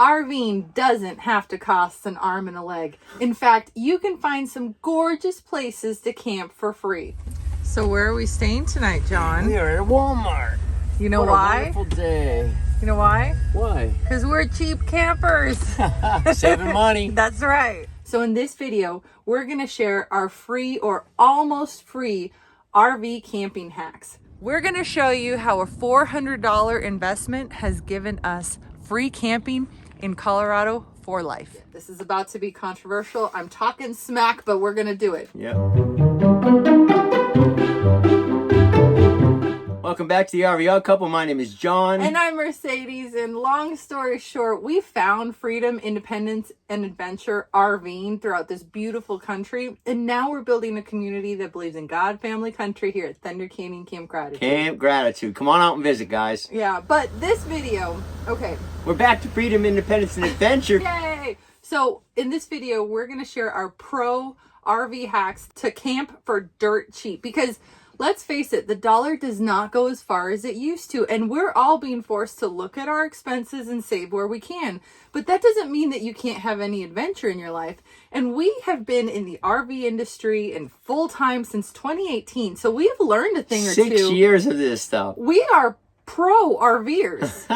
RVing doesn't have to cost an arm and a leg. In fact, you can find some gorgeous places to camp for free. So where are we staying tonight, John? We are at Walmart. You know what why? A wonderful day. You know why? Why? Because we're cheap campers. Saving money. That's right. So in this video, we're going to share our free or almost free RV camping hacks. We're going to show you how a $400 investment has given us free camping in Colorado for life. This is about to be controversial. I'm talking smack, but we're going to do it. Yep. Welcome back to the RV Odd Couple. My name is John. And I'm Mercedes. And long story short, we found freedom, independence, and adventure RVing throughout this beautiful country. And now we're building a community that believes in God, family, country here at Thunder Canyon Camp Gratitude. Camp Gratitude. Come on out and visit, guys. Yeah, but this video, okay. We're back to freedom, independence, and adventure. Yay! So in this video, we're going to share our pro RV hacks to camp for dirt cheap. Because let's face it, the dollar does not go as far as it used to. And we're all being forced to look at our expenses and save where we can. But that doesn't mean that you can't have any adventure in your life. And we have been in the RV industry in full time since 2018. So we've learned a thing or two. 6 years of this stuff. We are pro RVers.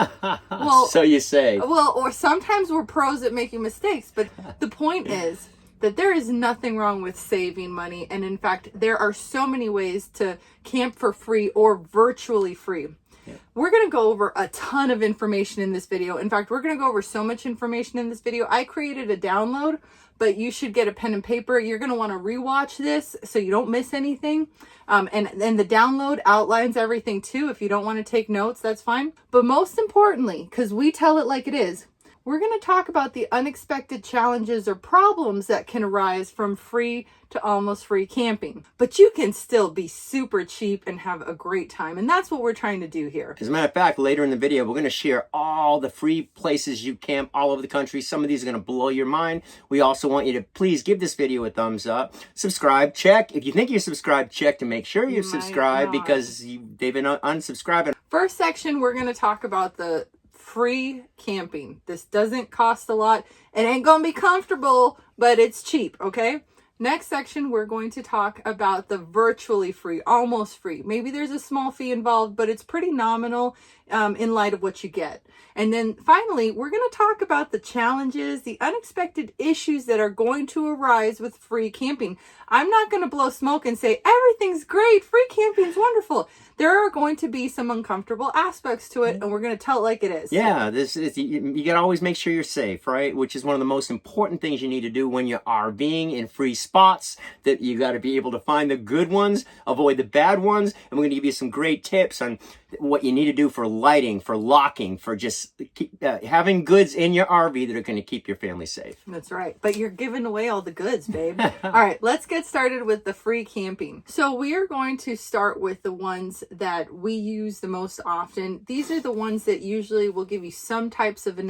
Well, so you say. Well, or sometimes we're pros at making mistakes. But the point is that there is nothing wrong with saving money. And in fact, there are so many ways to camp for free or virtually free. Yeah. We're going to go over a ton of information in this video. In fact, we're going to go over so much information in this video. I created a download, but you should get a pen and paper. You're going to want to rewatch this so you don't miss anything. And the download outlines everything too. If you don't want to take notes, that's fine. But most importantly, because we tell it like it is, we're going to talk about the unexpected challenges or problems that can arise from free to almost free camping. But you can still be super cheap and have a great time. And that's what we're trying to do here. As a matter of fact, later in the video, we're going to share all the free places you camp all over the country. Some of these are going to blow your mind. We also want you to please give this video a thumbs up. Subscribe, check. If you think you're subscribed, check to make sure you're subscribed because they've been unsubscribed. First section, we're going to talk about the free camping. This doesn't cost a lot. It ain't gonna be comfortable, but it's cheap, okay? Next section, we're going to talk about the virtually free, almost free. Maybe there's a small fee involved, but it's pretty nominal in light of what you get. And then finally, we're going to talk about the challenges, the unexpected issues that are going to arise with free camping. I'm not going to blow smoke and say everything's great, free camping is wonderful. There are going to be some uncomfortable aspects to it, and we're going to tell it like it is. Yeah, you got to always make sure you're safe, right? Which is one of the most important things you need to do when you're RVing in free spots, that you got to be able to find the good ones, avoid the bad ones, and we're going to give you some great tips on what you need to do for lighting, for locking, for just having goods in your RV that are going to keep your family safe. That's right. But you're giving away all the goods, babe. All right, let's get started with the free camping. So we are going to start with the ones that we use the most often. These are the ones that usually will give you some types of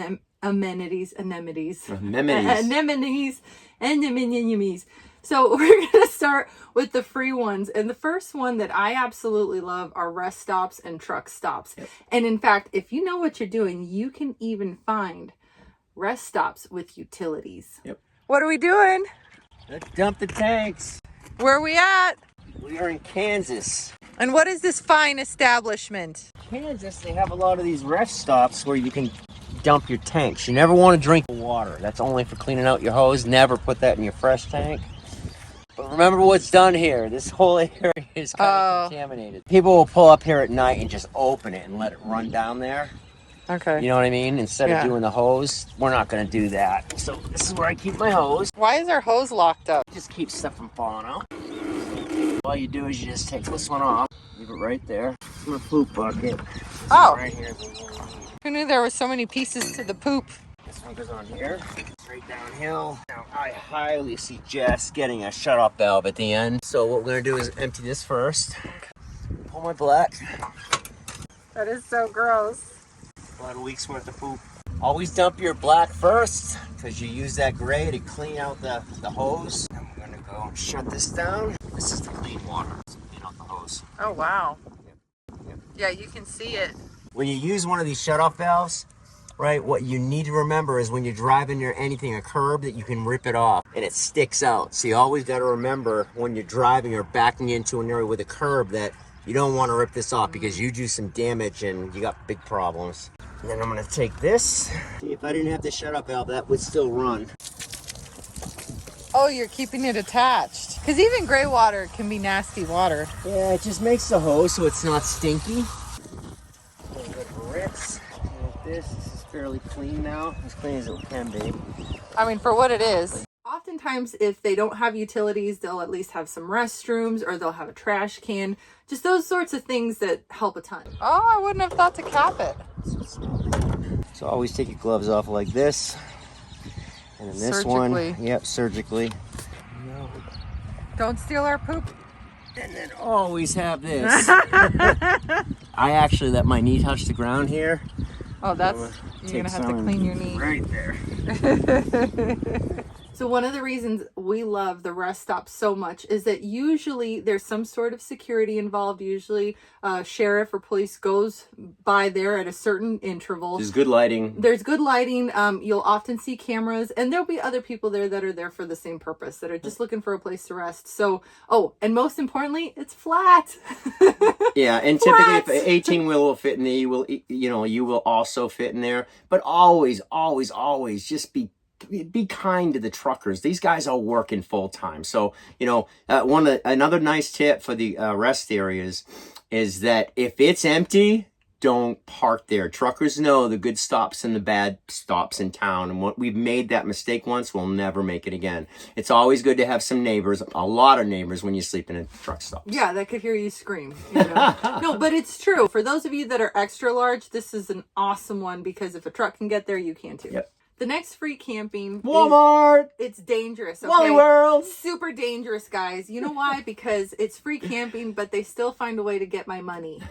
amenities. So we're going to start with the free ones. And the first one that I absolutely love are rest stops and truck stops. Yep. And in fact, if you know what you're doing, you can even find rest stops with utilities. Yep. What are we doing? Let's dump the tanks. Where are we at? We are in Kansas. And what is this fine establishment? Kansas, they have a lot of these rest stops where you can dump your tanks. You never want to drink water. That's only for cleaning out your hose. Never put that in your fresh tank. But remember what's done here. This whole area is kind of contaminated. People will pull up here at night and just open it and let it run down there. Okay. You know what I mean? Instead of doing the hose, we're not going to do that. So this is where I keep my hose. Why is our hose locked up? Just keep stuff from falling out. All you do is you just take this one off. Leave it right there. In a poop bucket. Right here. Who knew there were so many pieces to the poop? This one goes on here. Straight downhill. Now, I highly suggest getting a shut-off valve at the end. So what we're going to do is empty this first. Pull my black. That is so gross. About a week's worth of poop. Always dump your black first, because you use that gray to clean out the hose. And we're going to go shut this down. This is the clean water. So clean out the hose. Oh, wow. Yep. Yeah, you can see it. When you use one of these shut-off valves, right? What you need to remember is when you're driving near anything, a curb, that you can rip it off and it sticks out. So you always got to remember when you're driving or backing into an area with a curb that you don't want to rip this off, because you do some damage and you got big problems. And then I'm going to take this. See, if I didn't have the shut-up valve, that would still run. Oh, you're keeping it attached. Because even gray water can be nasty water. Yeah, it just makes the hose so it's not stinky. A little bit of rips. Like this is fairly clean now. As clean as it can be. I mean, for what it is. Oftentimes, if they don't have utilities, they'll at least have some restrooms, or they'll have a trash can. Just those sorts of things that help a ton. Oh, I wouldn't have thought to cap it. So always take your gloves off like this. And then this one, yep, surgically. Don't steal our poop. And then always have this. I actually let my knee touch the ground here. Oh, that's, you're gonna have to clean your knee. Right there. So one of the reasons we love the rest stop so much is that usually there's some sort of security involved. Usually sheriff or police goes by there at a certain interval. There's good lighting. There's good lighting. You'll often see cameras, and there'll be other people there that are there for the same purpose, that are just looking for a place to rest. So, oh, and most importantly, it's flat. Yeah, and typically if an 18-wheel will fit in there, you will also fit in there. But always, always, always just be kind to the truckers. These guys are working full time. So, another nice tip for the rest areas is that if it's empty, don't park there. Truckers know the good stops and the bad stops in town. And what we've made that mistake once, we'll never make it again. It's always good to have some neighbors, a lot of neighbors, when you sleep in a truck stop. Yeah, that could hear you scream. No, but it's true. For those of you that are extra large, this is an awesome one, because if a truck can get there, you can too. Yep. The next free camping, Walmart. It's dangerous. Okay? Wally World. Super dangerous, guys. You know why? Because it's free camping, but they still find a way to get my money.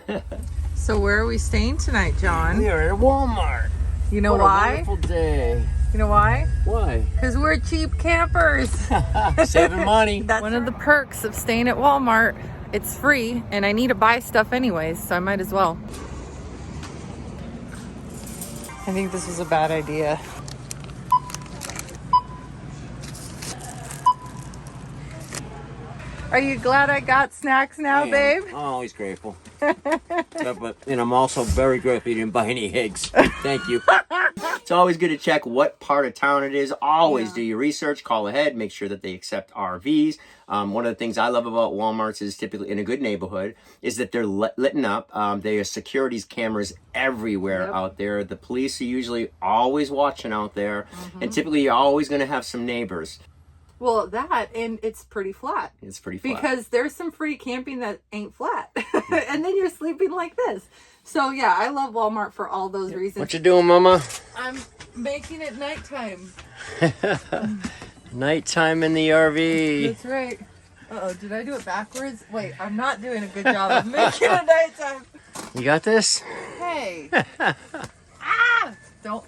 So where are we staying tonight, John? We are at Walmart. You know what why? A wonderful day. You know why? Why? Because we're cheap campers. Saving money. That's one of the perks of staying at Walmart. It's free, and I need to buy stuff anyways, so I might as well. I think this was a bad idea. Are you glad I got snacks now, babe? I'm always grateful. But I'm also very grateful you didn't buy any eggs. Thank you. It's always good to check what part of town it is. Always do your research, call ahead, make sure that they accept RVs. One of the things I love about Walmarts is typically in a good neighborhood is that they're lit up. There are security cameras everywhere out there. The police are usually always watching out there. And typically you're always going to have some neighbors. Well, and it's pretty flat. It's pretty flat. Because there's some free camping that ain't flat. And then you're sleeping like this. So, yeah, I love Walmart for all those reasons. What you doing, Mama? I'm making it nighttime. Nighttime in the RV. That's right. Uh-oh, did I do it backwards? Wait, I'm not doing a good job of making it nighttime. You got this? Hey.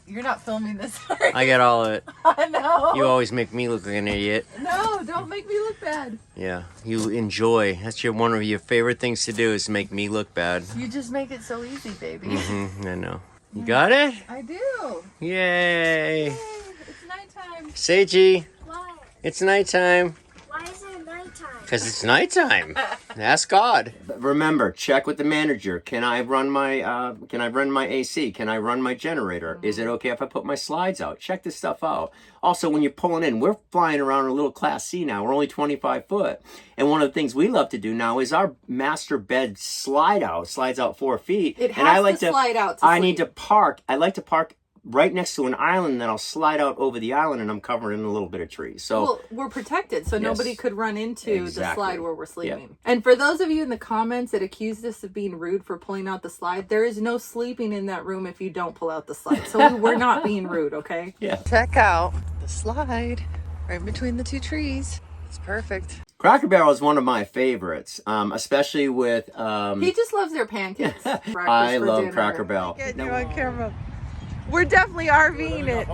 You're not filming this. I got all of it. I know. You always make me look like an idiot. No, don't make me look bad. Yeah, you enjoy. That's one of your favorite things to do, is make me look bad. You just make it so easy, baby. I know. You got it? I do. Yay. Yay, it's nighttime. Seiji, Why? it's nighttime. Why is it nighttime? Because it's nighttime. Ask God. But remember, check with the manager. Can I run my AC? Can I run my generator? Is it okay if I put my slides out? Check this stuff out. Also, when you're pulling in, we're flying around a little Class C now. We're only 25 foot. And one of the things we love to do now is our master bed slides out 4 feet. It has and I like to slide out to I sleep. need to park. I like to park right next to an island, then I'll slide out over the island and I'm covered in a little bit of trees. So well, we're protected, so nobody could run into the slide where we're sleeping. Yep. And for those of you in the comments that accused us of being rude for pulling out the slide, there is no sleeping in that room if you don't pull out the slide. So we're not being rude, okay? Yeah. Check out the slide right between the two trees. It's perfect. Cracker Barrel is one of my favorites, especially with... He just loves their pancakes. I love Cracker Barrel. Get you on camera. We're definitely RVing it.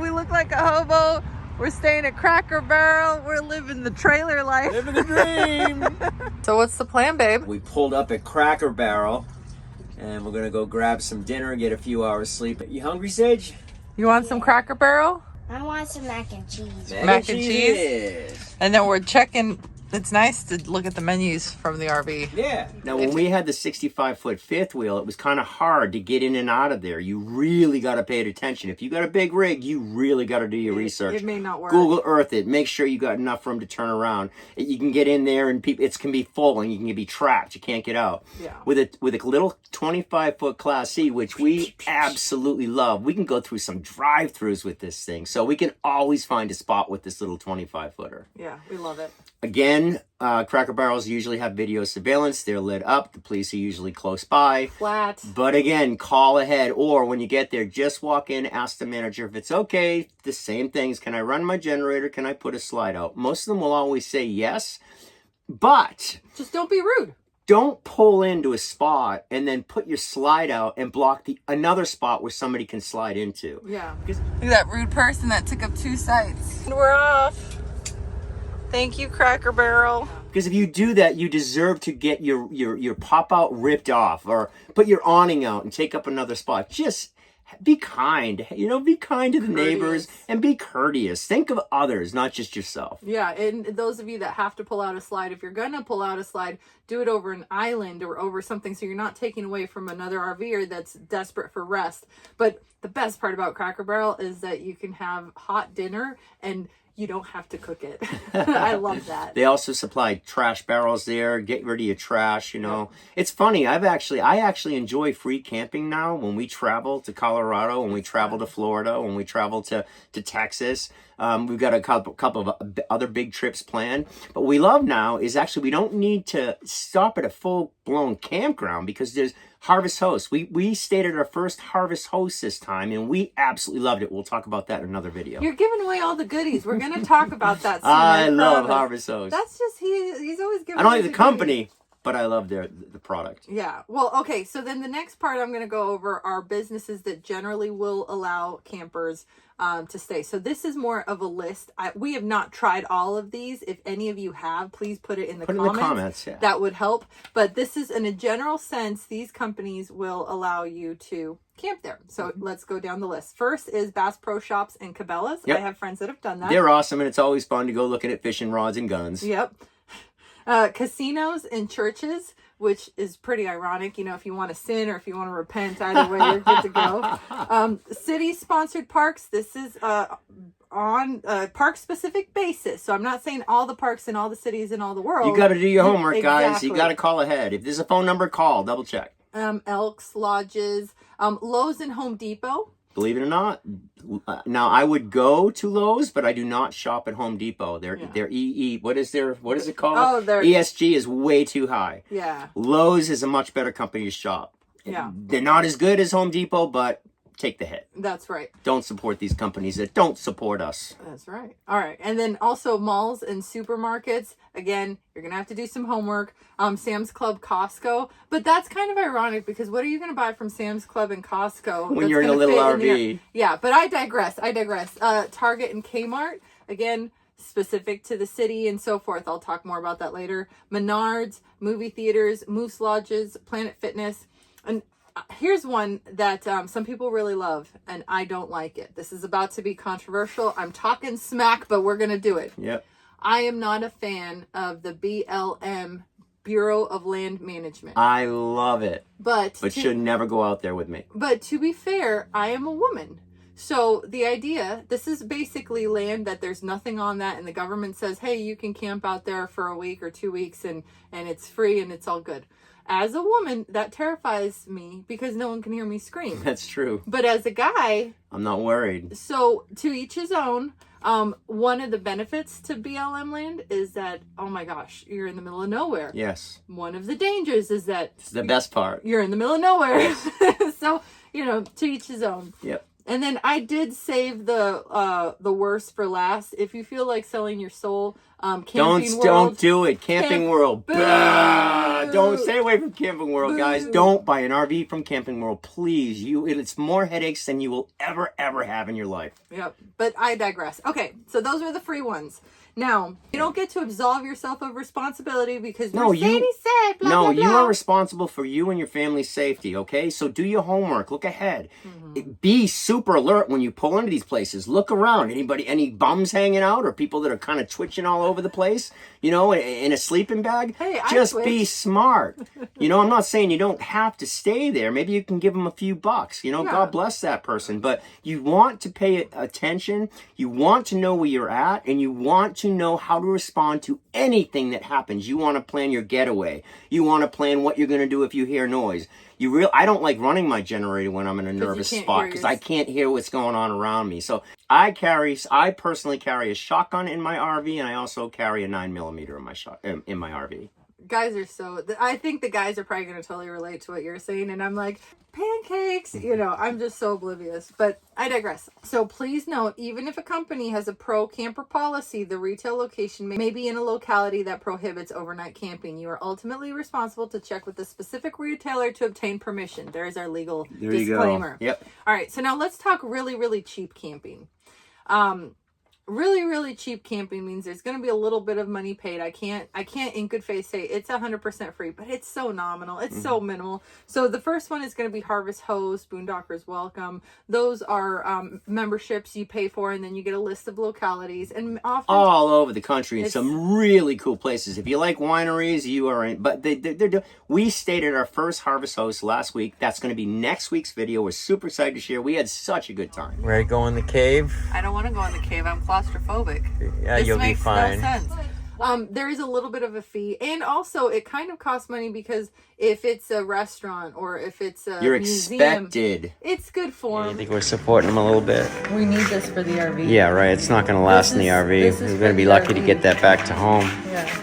We look like a hobo. We're staying at Cracker Barrel. We're living the trailer life. Living the dream. So what's the plan, babe? We pulled up at Cracker Barrel And we're gonna go grab some dinner and get a few hours sleep. You hungry, Sage? You want some Cracker Barrel? I want some mac and cheese. Mac and it cheese? is. And then we're checking. It's nice to look at the menus from the RV. Yeah. Now, when we had the 65-foot fifth wheel, it was kind of hard to get in and out of there. You really got to pay attention. If you got a big rig, you really got to do your research. It may not work. Google Earth it. Make sure you got enough room to turn around. You can get in there and it can be full and you can be trapped. You can't get out. Yeah. With a little 25-foot Class C, which we absolutely love, we can go through some drive-throughs with this thing. So we can always find a spot with this little 25-footer. Yeah, we love it. Again, Cracker Barrels usually have video surveillance. They're lit up. The police are usually close by. Flat. But again, call ahead. Or when you get there, just walk in, ask the manager if it's okay. The same things. Can I run my generator? Can I put a slide out? Most of them will always say yes. But just don't be rude. Don't pull into a spot and then put your slide out and block another spot where somebody can slide into. Yeah. Look at that rude person that took up 2 sites. And we're off. Thank you, Cracker Barrel. Because if you do that, you deserve to get your pop-out ripped off or put your awning out and take up another spot. Just be kind. Be kind to the neighbors and be courteous. Think of others, not just yourself. Yeah, and those of you that have to pull out a slide, if you're going to pull out a slide, do it over an island or over something so you're not taking away from another RVer that's desperate for rest. But the best part about Cracker Barrel is that you can have hot dinner and you don't have to cook it. I love that. They also supply trash barrels there. Get rid of your trash, It's funny. I actually enjoy free camping now when we travel to Colorado, when we travel to Florida, when we travel to Texas. We've got a couple of other big trips planned. But what we love now is actually we don't need to stop at a full-blown campground because there's Harvest Host. We stayed at our first Harvest Host this time, and we absolutely loved it. We'll talk about that in another video. You're giving away all the goodies. We're going to talk about that soon. I love Harvest Host. That's just, he's always giving I don't like the goodies. company, but I love the product. Yeah. Well, okay. So then the next part I'm going to go over are businesses that generally will allow campers to stay. So this is more of a list. We have not tried all of these. If any of you have, please put it in the comments. Yeah. That would help. But this is in a general sense, these companies will allow you to camp there. So let's go down the list. First is Bass Pro Shops and Cabela's. Yep. I have friends that have done that. They're awesome, and it's always fun to go looking at fishing rods and guns. Yep. Casinos and churches, which is pretty ironic, if you want to sin or if you want to repent, either way, you're good to go. City-sponsored parks, this is on a park-specific basis. So I'm not saying all the parks in all the cities in all the world. You got to do your homework, guys. Exactly. You got to call ahead. If there's a phone number, call. Double check. Elks, lodges, Lowe's and Home Depot. Believe it or not, now I would go to Lowe's, but I do not shop at Home Depot. Their what is it called? Oh, their ESG is way too high. Yeah. Lowe's is a much better company to shop. Yeah. They're not as good as Home Depot, but take the hit. That's right. Don't support these companies that don't support us. That's right. All right. And then also malls and supermarkets. Again, you're going to have to do some homework. Sam's Club, Costco. But that's kind of ironic because what are you going to buy from Sam's Club and Costco? When you're in a little RV. Yeah, but I digress. Target and Kmart. Again, specific to the city and so forth. I'll talk more about that later. Menards, movie theaters, Moose Lodges, Planet Fitness. And here's one that some people really love, and I don't like it. This is about to be controversial. I'm talking smack, but we're going to do it. Yep. I am not a fan of the BLM, Bureau of Land Management. I love it. But should never go out there with me. But to be fair, I am a woman. So the idea, this is basically land that there's nothing on that, and the government says, hey, you can camp out there for a week or 2 weeks, and it's free and it's all good. As a woman, that terrifies me because no one can hear me scream. That's true. But as a guy, I'm not worried. So to each his own. One of the benefits to BLM land is that, oh my gosh, you're in the middle of nowhere. Yes. One of the dangers is that it's the best part. You're in the middle of nowhere. So, to each his own. Yep. And then I did save the worst for last. If you feel like selling your soul, Camping World. Don't do it. Camping World. Boo! Don't stay away from Camping World, guys. Don't buy an RV from Camping World, please. It's more headaches than you will ever have in your life. Yep. But I digress. Okay, so those are the free ones. Now, you don't get to absolve yourself of responsibility because Mercedes said blah, blah, blah. You are responsible for you and your family's safety, okay? So do your homework. Look ahead. Be super alert when you pull into these places. Look around. Any bums hanging out or people that are kind of twitching all over the place, in a sleeping bag? Hey, just be smart. I'm not saying you don't have to stay there. Maybe you can give them a few bucks. God bless that person. But you want to pay attention. You want to know where you're at, and you want to know how to respond to anything that happens. You want to plan your getaway. You want to plan what you're going to do if you hear noise. I don't like running my generator when I'm in a nervous spot because I can't hear what's going on around me. So I personally carry a shotgun in my RV, and I also carry a 9mm in my RV. Guys are I think the guys are probably going to totally relate to what you're saying, and I'm like, pancakes, I'm just so oblivious, but I digress. So please note, even if a company has a pro camper policy, the retail location may be in a locality that prohibits overnight camping. You are ultimately responsible to check with the specific retailer to obtain permission. There is our legal disclaimer. Yep. All right, so now let's talk really, really cheap camping. Really, really cheap camping means there's going to be a little bit of money paid. I can't in good faith say it's 100% free, but it's so nominal. It's so minimal. So the first one is going to be Harvest Host, Boondockers Welcome. Those are memberships you pay for, and then you get a list of localities, and often all over the country in some really cool places. If you like wineries, you are in. But we stayed at our first Harvest Host last week. That's going to be next week's video. We're super excited to share. We had such a good time. Ready to go in the cave? I don't want to go in the cave. I'm claustrophobic. Yeah, you'll be fine. No sense. There is a little bit of a fee, and also it kind of costs money because if it's a restaurant or if it's a you're museum, expected. It's good form. I think we're supporting them a little bit. We need this for the RV. Yeah, right. It's not going to last in the RV. We're going to be lucky to get that back to home. Yeah.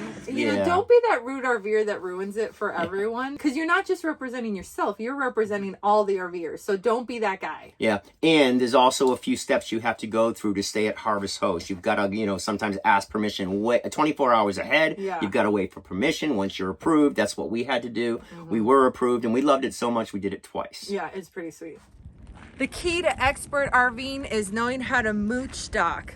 Don't be that rude RVer that ruins it for everyone, because you're not just representing yourself, you're representing all the RVers. So don't be that guy. Yeah, and there's also a few steps you have to go through to stay at Harvest Host. You've got to, sometimes ask permission 24 hours ahead. Yeah. You've got to wait for permission. Once you're approved, that's what we had to do. We were approved, and we loved it so much we did it twice. Yeah, it's pretty sweet. The key to expert RVing is knowing how to Moochdocking.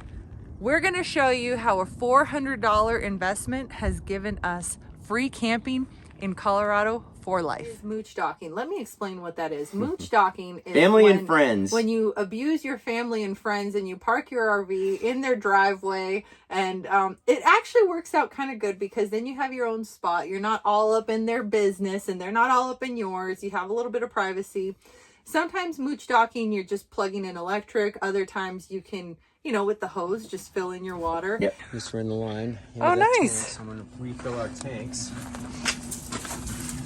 We're going to show you how a $400 investment has given us free camping in Colorado for life. Moochdocking. Let me explain what that is. Moochdocking is family and friends. When you abuse your family and friends and you park your RV in their driveway, and it actually works out kind of good because then you have your own spot. You're not all up in their business and they're not all up in yours. You have a little bit of privacy. Sometimes Moochdocking, you're just plugging in electric. Other times you can, with the hose, just fill in your water. Yep. Just in the line. Oh, nice. So I'm going to refill our tanks.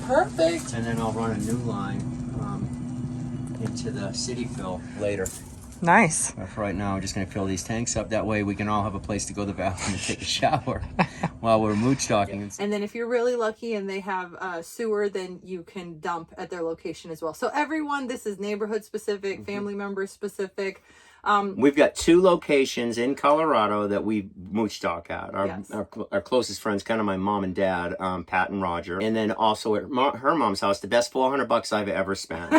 Perfect. And then I'll run a new line into the city fill later. Nice. But for right now, we're just going to fill these tanks up. That way we can all have a place to go to the bathroom and take a shower while we're Moochdocking. And then if you're really lucky and they have a sewer, then you can dump at their location as well. So everyone, this is neighborhood specific, family member specific. We've got 2 locations in Colorado that we Moochdocking at. Our closest friends, kind of my mom and dad, Pat and Roger, and then also at her mom's house. The best $400 I've ever spent.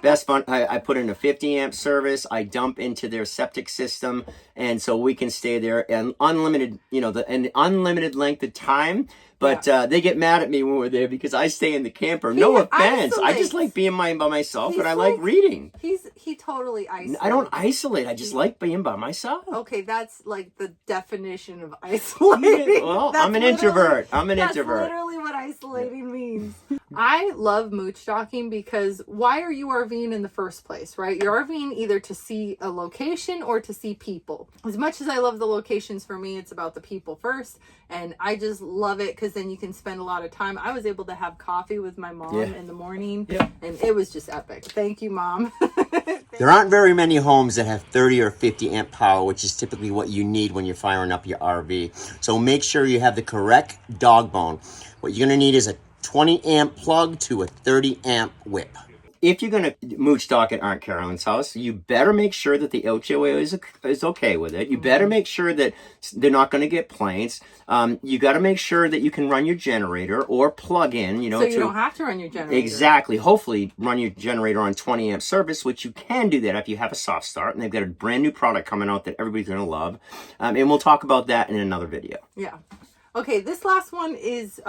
Best fun. I put in a 50 amp service. I dump into their septic system, and so we can stay there and unlimited. An unlimited length of time. But they get mad at me when we're there because I stay in the camper. No offense. I just like being by myself, and I like reading. He totally isolates. I don't isolate. I just like being by myself. Okay, that's like the definition of isolating. Well, I'm an introvert. That's literally what isolating means. I love Moochdocking because why are you RVing in the first place, right? You're RVing either to see a location or to see people. As much as I love the locations, for me, it's about the people first. And I just love it because then you can spend a lot of time. I was able to have coffee with my mom in the morning, and it was just epic. Thank you, Mom. There aren't very many homes that have 30 or 50 amp power, which is typically what you need when you're firing up your RV. So make sure you have the correct dog bone. What you're going to need is a 20 amp plug to a 30 amp whip. if you're going to Moochdocking at Aunt Carolyn's house, you better make sure that the HOA is okay with it. You better make sure that they're not going to get plaints. You got to make sure that you can run your generator or plug in, you know. So you don't have to run your generator. Exactly. Hopefully run your generator on 20 amp service, which you can do that if you have a soft start. And they've got a brand new product coming out that everybody's going to love. And we'll talk about that in another video. Yeah. Okay, this last one is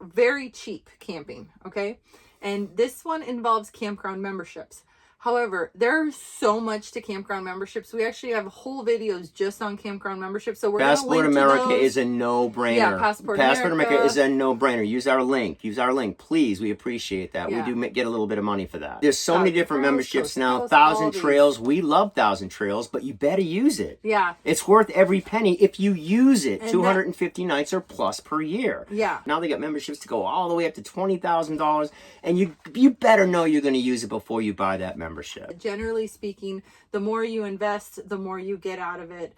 very cheap camping, okay? And this one involves campground memberships. However, there's so much to campground memberships. We actually have whole videos just on campground memberships. So we're going to link Passport America to those. is a no-brainer. Yeah, Passport America is a no-brainer. Use our link. Use our link. Please, we appreciate that. Yeah. We do get a little bit of money for that. There's so many different Trails, memberships now. Coast, 1,000 Trails. We love 1,000 Trails, but you better use it. Yeah. It's worth every penny if you use it. And 250 nights or plus per year. Yeah. Now they got memberships to go all the way up to $20,000, and you better know you're going to use it before you buy that membership. Generally speaking, the more you invest, the more you get out of it.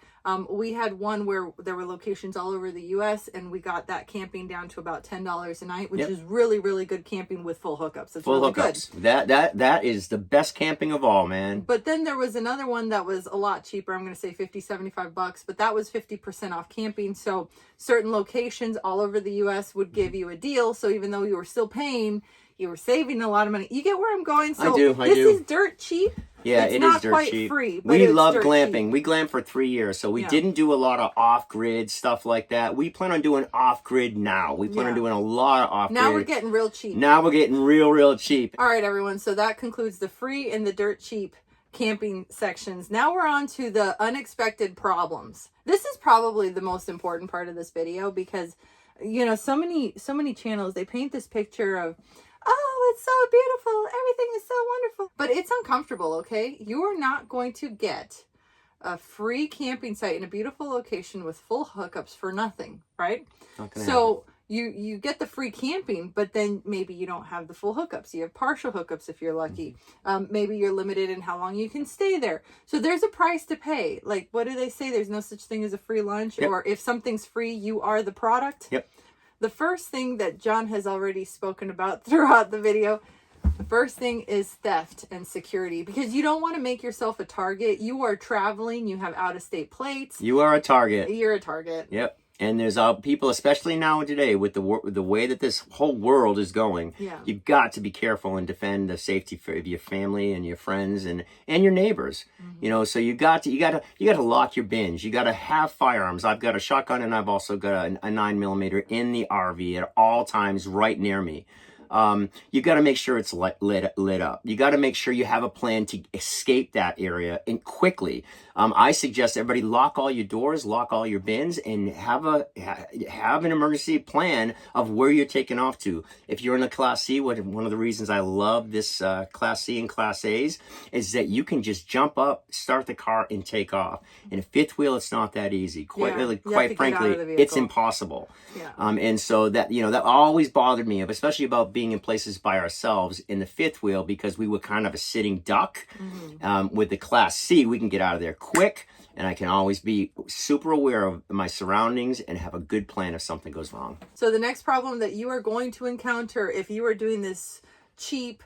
We had one where there were locations all over the U.S. and we got that camping down to about $10 a night, which is really, really good camping with full hookups. It's full really hookups. Good. That is the best camping of all, man. But then there was another one that was a lot cheaper. I'm going to say $50-$75, but that was 50% off camping. So certain locations all over the U.S. would give you a deal. So even though you were still paying, you were saving a lot of money. You get where I'm going? So I do. This is dirt cheap. Yeah, it's it not is dirt quite cheap. free. But We it's love dirt glamping. cheap. We glammed for 3 years, so we didn't do a lot of off-grid stuff like that. We plan on doing off-grid now. We plan on doing a lot of off-grid. Now we're getting real cheap. Now we're getting real cheap. All right, everyone. So that concludes the free and the dirt cheap camping sections. Now we're on to the unexpected problems. This is probably the most important part of this video because, you know, so many channels, they paint this picture of, oh, it's so beautiful. Everything is so wonderful. But it's uncomfortable, okay? You are not going to get a free camping site in a beautiful location with full hookups for nothing, right? So you get the free camping, but then maybe you don't have the full hookups. You have partial hookups if you're lucky. Maybe you're limited in how long you can stay there. So there's a price to pay. Like, what do they say? There's no such thing as a free lunch. Or if something's free, you are the product. Yep. The first thing that John has already spoken about throughout the video, the first thing is theft and security, because you don't want to make yourself a target. You are traveling. You have out-of-state plates. You are a target. You're a target. Yep. And there's people, especially now today, with the way that this whole world is going. Yeah. You got to be careful and defend the safety of your family and your friends and your neighbors. You know, so you got to lock your bins. You got to have firearms. I've got a shotgun and I've also got a 9mm in the RV at all times, right near me. You got to make sure it's lit up. You got to make sure you have a plan to escape that area and quickly. I suggest everybody lock all your doors, lock all your bins, and have an emergency plan of where you're taking off to. If you're in a Class C, one of the reasons I love this Class C and Class A's is that you can just jump up, start the car, and take off. In a fifth wheel, it's not that easy. Quite frankly, it's impossible. Yeah. And so that always bothered me, especially about being in places by ourselves in the fifth wheel, because we were kind of a sitting duck. With the Class C, we can get out of there quick, and I can always be super aware of my surroundings and have a good plan if something goes wrong. So the next problem that you are going to encounter if you are doing this cheap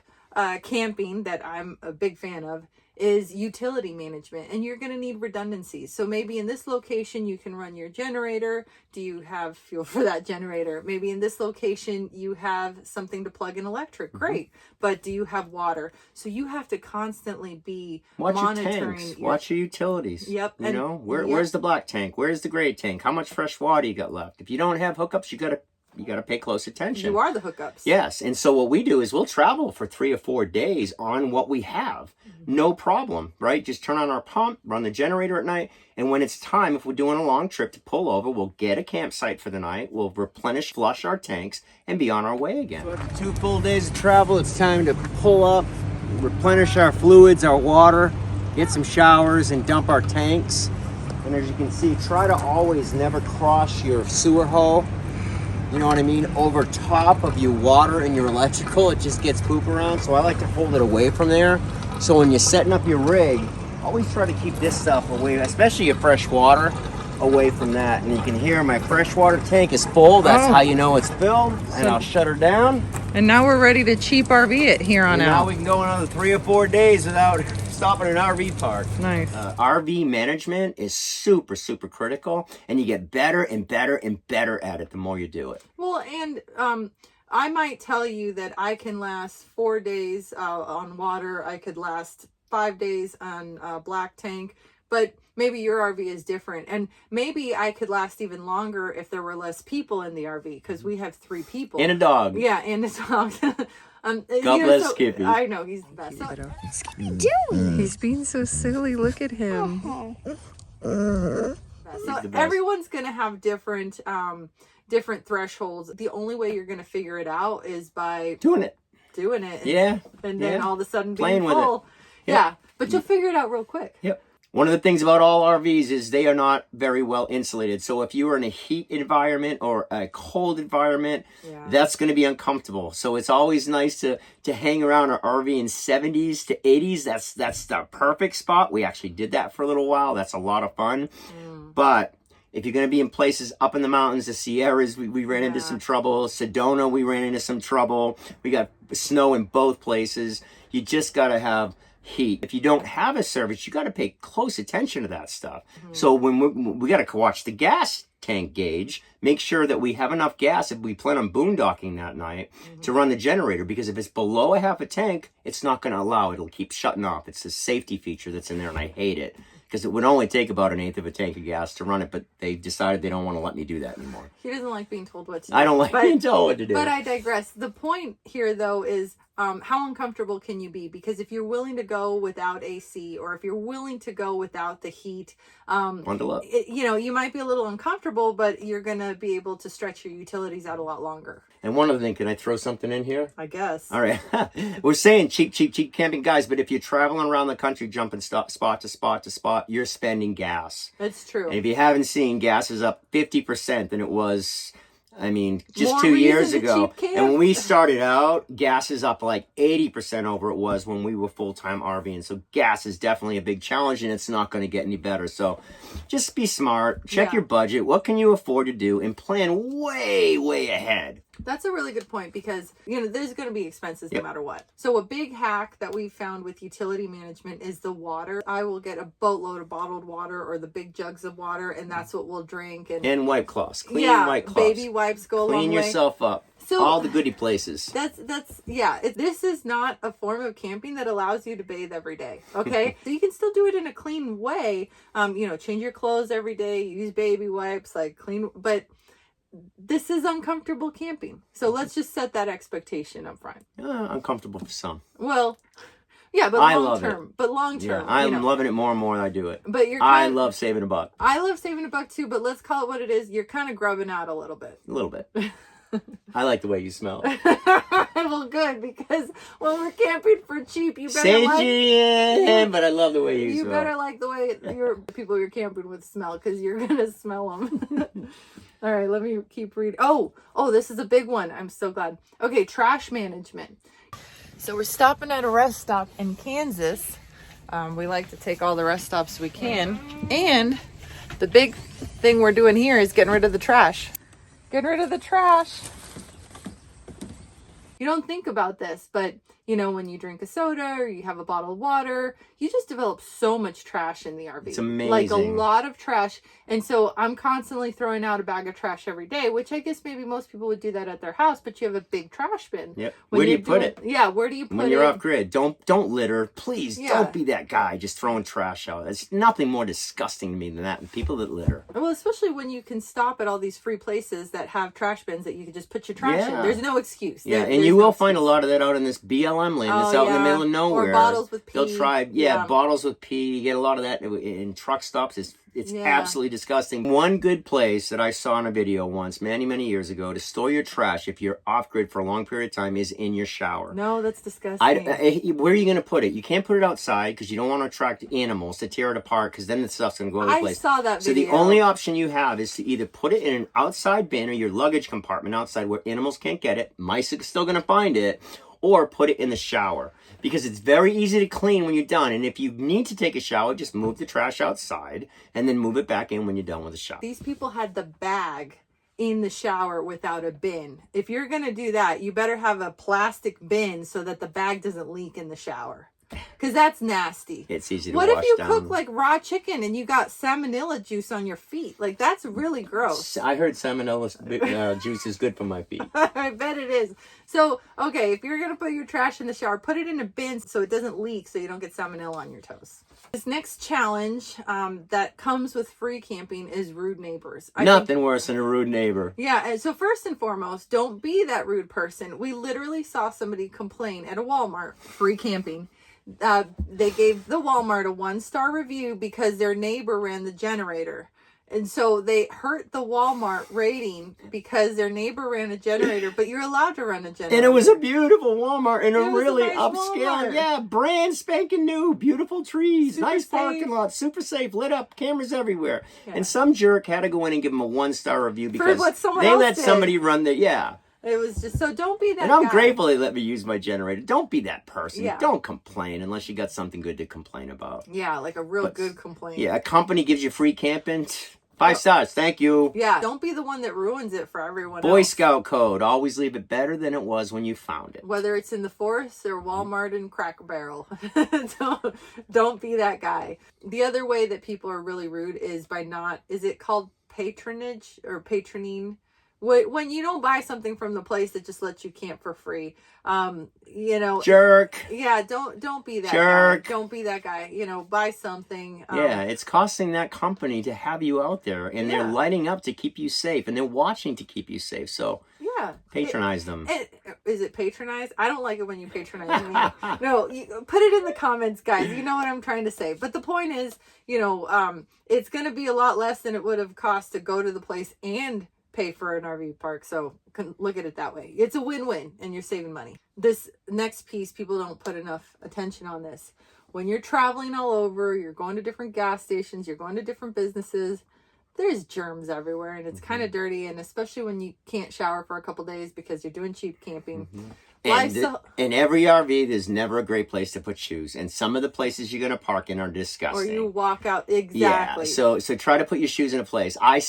camping that I'm a big fan of is utility management, and you're going to need redundancies. So maybe in this location you can run your generator. Do you have fuel for that generator? Maybe in this location you have something to plug in electric. Great. But do you have water? So you have to constantly be monitoring your tanks. Watch your utilities. Yep. You know, where's the black tank? Where's the gray tank? How much fresh water you got left? If you don't have hookups, you got to pay close attention. You are the hookups. Yes. And so what we do is we'll travel for 3 or 4 days on what we have. No problem, right? Just turn on our pump, run the generator at night. And when it's time, if we're doing a long trip to pull over, we'll get a campsite for the night. We'll replenish, flush our tanks, and be on our way again. So after 2 full days of travel, it's time to pull up, replenish our fluids, our water, get some showers, and dump our tanks. And as you can see, try to always never cross your sewer hole. You know what I mean? Over top of your water and your electrical, it just gets poop around. So I like to hold it away from there. So when you're setting up your rig, always try to keep this stuff away, especially your fresh water, away from that. And you can hear my freshwater tank is full. That's how you know it's filled. And I'll shut her down. And now we're ready to cheap RV it here on And now out. we can go another 3 or 4 days without stopping at an RV park. Nice. RV management is super, super critical, and you get better and better and better at it the more you do it. Well, and I might tell you that I can last 4 days on water. I could last 5 days on black tank, but maybe your RV is different. And maybe I could last even longer if there were less people in the RV, because we have 3 people. And a dog. Yeah, and a dog. God bless Skippy. I know, he's the best. He's being so silly. Look at him. So everyone's going to have different thresholds. The only way you're going to figure it out is by doing it. Yeah. And then all of a sudden being playing with full. it. Yeah. But you'll figure it out real quick. Yep. One of the things about all RVs is they are not very well insulated. So if you are in a heat environment or a cold environment, that's going to be uncomfortable. So it's always nice to hang around our RV in 70s to 80s. That's the perfect spot. We actually did that for a little while. That's a lot of fun. But if you're going to be in places up in the mountains, the Sierras, we ran into some trouble. Sedona, we ran into some trouble. We got snow in both places. You just got to have heat. If you don't have a service, you got to pay close attention to that stuff. So when we got to watch the gas tank gauge, make sure that we have enough gas if we plan on boondocking that night to run the generator, because if it's below a half a tank, it's not going to allow it. It'll keep shutting off. It's a safety feature that's in there, and I hate it, because it would only take about 1/8 of a tank of gas to run it, but they decided they don't want to let me do that anymore. He doesn't like being told what to do. I don't like being told what to do. But I digress. The point here, though, is how uncomfortable can you be? Because if you're willing to go without AC, or if you're willing to go without the heat, you might be a little uncomfortable, but you're going to be able to stretch your utilities out a lot longer. And one other thing, can I throw something in here? I guess. All right. We're saying cheap camping, guys, but if you're traveling around the country, jumping spot to spot to spot, you're spending gas. It's true. And if you haven't seen, gas is up 50% than it was, just More 2 years reason to ago. cheap camp. And when we started out, gas is up like 80% over it was when we were full-time RVing. So gas is definitely a big challenge, and it's not going to get any better. So just be smart. Check your budget. What can you afford to do? And plan way, way ahead. That's a really good point, because, there's going to be expenses no matter what. So a big hack that we found with utility management is the water. I will get a boatload of bottled water or the big jugs of water, and that's what we'll drink. And white cloths. Clean white cloths. Baby wipes go a long way. Clean yourself up. So all the goody places. This is not a form of camping that allows you to bathe every day. Okay. So you can still do it in a clean way. Change your clothes every day, use baby wipes, but this is uncomfortable camping. So let's just set that expectation up front. Uncomfortable for some. Well, yeah, but long term. But long term. Yeah, I'm loving it more and more as I do it. But I love saving a buck. I love saving a buck too, but let's call it what it is. You're kind of grubbing out a little bit. A little bit. I like the way you smell. Well, good, because when we're camping for cheap, you better but I love the way you smell. You better like the way people you're camping with smell, because you're going to smell them. All right, let me keep reading. Oh, this is a big one. I'm so glad. Okay, trash management. So we're stopping at a rest stop in Kansas. We like to take all the rest stops we can. And the big thing we're doing here is getting rid of the trash. Getting rid of the trash. You don't think about this, but when you drink a soda or you have a bottle of water, you just develop so much trash in the RV. It's amazing. Like a lot of trash. And so I'm constantly throwing out a bag of trash every day, which I guess maybe most people would do that at their house, but you have a big trash bin. Yep. Where do you put it? Yeah, where do you put it? When you're off grid, don't litter. Please don't be that guy just throwing trash out. There's nothing more disgusting to me than that, and people that litter. Well, especially when you can stop at all these free places that have trash bins that you can just put your trash in. There's no excuse. And you will find a lot of that out in this BLM land that's out in the middle of nowhere. Or bottles with pee. They'll try, bottles with pee. You get a lot of that in truck stops. It's absolutely disgusting. One good place that I saw in a video once, many, many years ago, to store your trash if you're off-grid for a long period of time is in your shower. No, that's disgusting. Where are you going to put it? You can't put it outside because you don't want to attract animals to tear it apart, because then the stuff's going to go other place. I saw that video. So the only option you have is to either put it in an outside bin or your luggage compartment outside where animals can't get it. Mice are still going to find it. Or put it in the shower, because it's very easy to clean when you're done. And if you need to take a shower, just move the trash outside and then move it back in when you're done with the shower. These people had the bag in the shower without a bin. If you're going to do that, you better have a plastic bin so that the bag doesn't leak in the shower. Because that's nasty. It's easy to What wash if you down. cook like raw chicken and you got salmonella juice on your feet? Like, that's really gross. I heard salmonella juice is good for my feet. I bet it is. So, okay, if you're going to put your trash in the shower, put it in a bin so it doesn't leak so you don't get salmonella on your toes. This next challenge that comes with free camping is rude neighbors. Nothing worse than a rude neighbor. Yeah, and so first and foremost, don't be that rude person. We literally saw somebody complain at a Walmart, free camping. They gave the Walmart a 1-star review because their neighbor ran the generator. And so they hurt the Walmart rating because their neighbor ran a generator, but you're allowed to run a generator. And it was a beautiful Walmart and a It was really a nice upscale, Walmart. yeah, brand spanking new, beautiful trees, Super nice parking safe. lot, super safe, lit up, cameras everywhere. Yeah. And some jerk had to go in and give them a 1-star review because what someone they else let did. somebody run the, yeah. It was just, so don't be that And I'm guy. grateful they let me use my generator. Don't be that person. Yeah. Don't complain unless you got something good to complain about. Yeah, like a real good complaint. Yeah, a company gives you free camping, 5 stars, thank you. Yeah, don't be the one that ruins it for everyone Boy else. Scout code, always leave it better than it was when you found it. Whether it's in the forest or Walmart and Cracker Barrel. don't be that guy. The other way that people are really rude is by not, is it called patronage or patroning? When you don't buy something from the place that just lets you camp for free, you know. Jerk. Yeah, don't be that Jerk. guy. Don't be that guy. You know, buy something. Yeah, it's costing that company to have you out there, and they're Yeah. lighting up to keep you safe, and they're watching to keep you safe. So Yeah. patronize them. Is it patronize? I don't like it when you patronize me. No, put it in the comments, guys. You know what I'm trying to say. But the point is, you know, it's going to be a lot less than it would have cost to go to the place and pay for an RV park. So look at it that way. It's a win-win and you're saving money. This next piece, people don't put enough attention on this. When you're traveling all over, you're going to different gas stations, you're going to different businesses, there's germs everywhere and it's kind of dirty. And especially when you can't shower for a couple days because you're doing cheap camping. And in every RV, there's never a great place to put shoes. And some of the places you're going to park in are disgusting. Or you walk out. Exactly. Yeah, so try to put your shoes in a place. I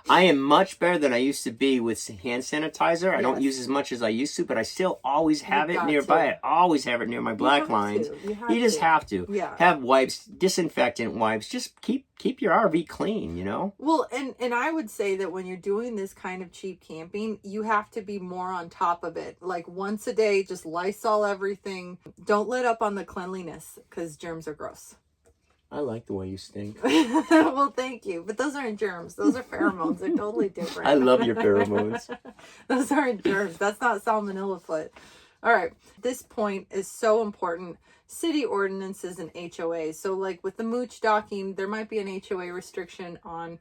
am much better than I used to be with hand sanitizer. I don't use as much as I used to, but I still always have it got nearby. to. I always have it near my black have lines. to. You just have to. Yeah. Have wipes, disinfectant wipes. Just keep your RV clean, you know? Well, and I would say that when you're doing this kind of cheap camping, you have to be more on top of it. Like once a day, just Lysol everything. Don't let up on the cleanliness because germs are gross. I like the way you stink. Well, thank you. But those aren't germs. Those are pheromones. They're totally different. I love your pheromones. Those aren't germs. That's not salmonella foot. All right. This point is so important. City ordinances and HOAs. So like with the Moochdocking, there might be an HOA restriction on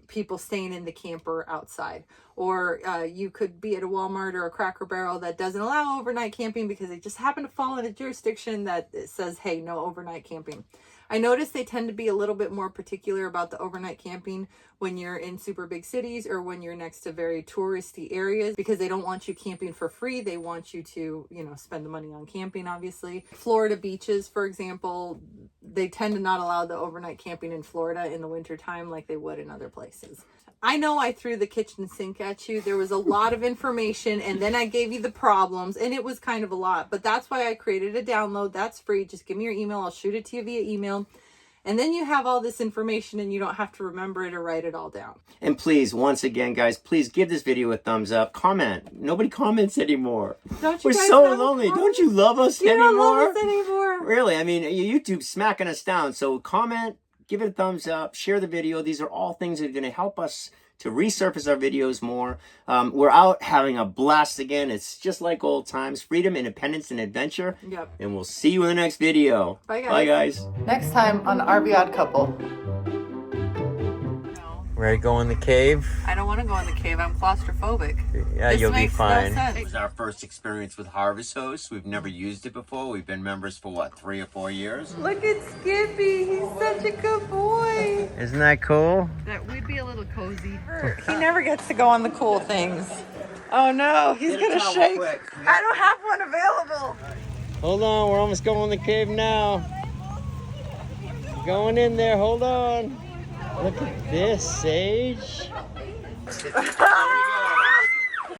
people staying in the camper outside. Or you could be at a Walmart or a Cracker Barrel that doesn't allow overnight camping because they just happen to fall in a jurisdiction that says, hey, no overnight camping. I noticed they tend to be a little bit more particular about the overnight camping when you're in super big cities or when you're next to very touristy areas because they don't want you camping for free. They want you to, you know, spend the money on camping, obviously. Florida beaches, for example, they tend to not allow the overnight camping in Florida in the wintertime like they would in other places. I know I threw the kitchen sink at you. There was a lot of information and then I gave you the problems and it was kind of a lot, but that's why I created a download. That's free. Just give me your email. I'll shoot it to you via email. And then you have all this information and you don't have to remember it or write it all down. And please, once again, guys, please give this video a thumbs up. Comment. Nobody comments anymore. Don't you We're guys so have lonely. comments? Don't you love us You anymore? don't love us anymore. Really, I mean, YouTube's smacking us down. So comment, give it a thumbs up, share the video. These are all things that are going to help us to resurface our videos more. We're out having a blast again. It's just like old times. Freedom, independence, and adventure. Yep. And we'll see you in the next video. Bye, guys. Bye, guys. Next time on RV Odd Couple. Ready to go in the cave? I don't want to go in the cave. I'm claustrophobic. Yeah, This you'll be makes fine. No sense. It was our first experience with Harvest Host. We've never used it before. We've been members for what, 3 or 4 years? Look at Skippy. He's such a good boy. Isn't that cool? That we'd be a little cozy. He never gets to go on the cool things. Oh no, he's gonna shake. I don't have one available. Hold on, we're almost going in the cave now. Going in there, hold on. Look at this, Sage. There we go.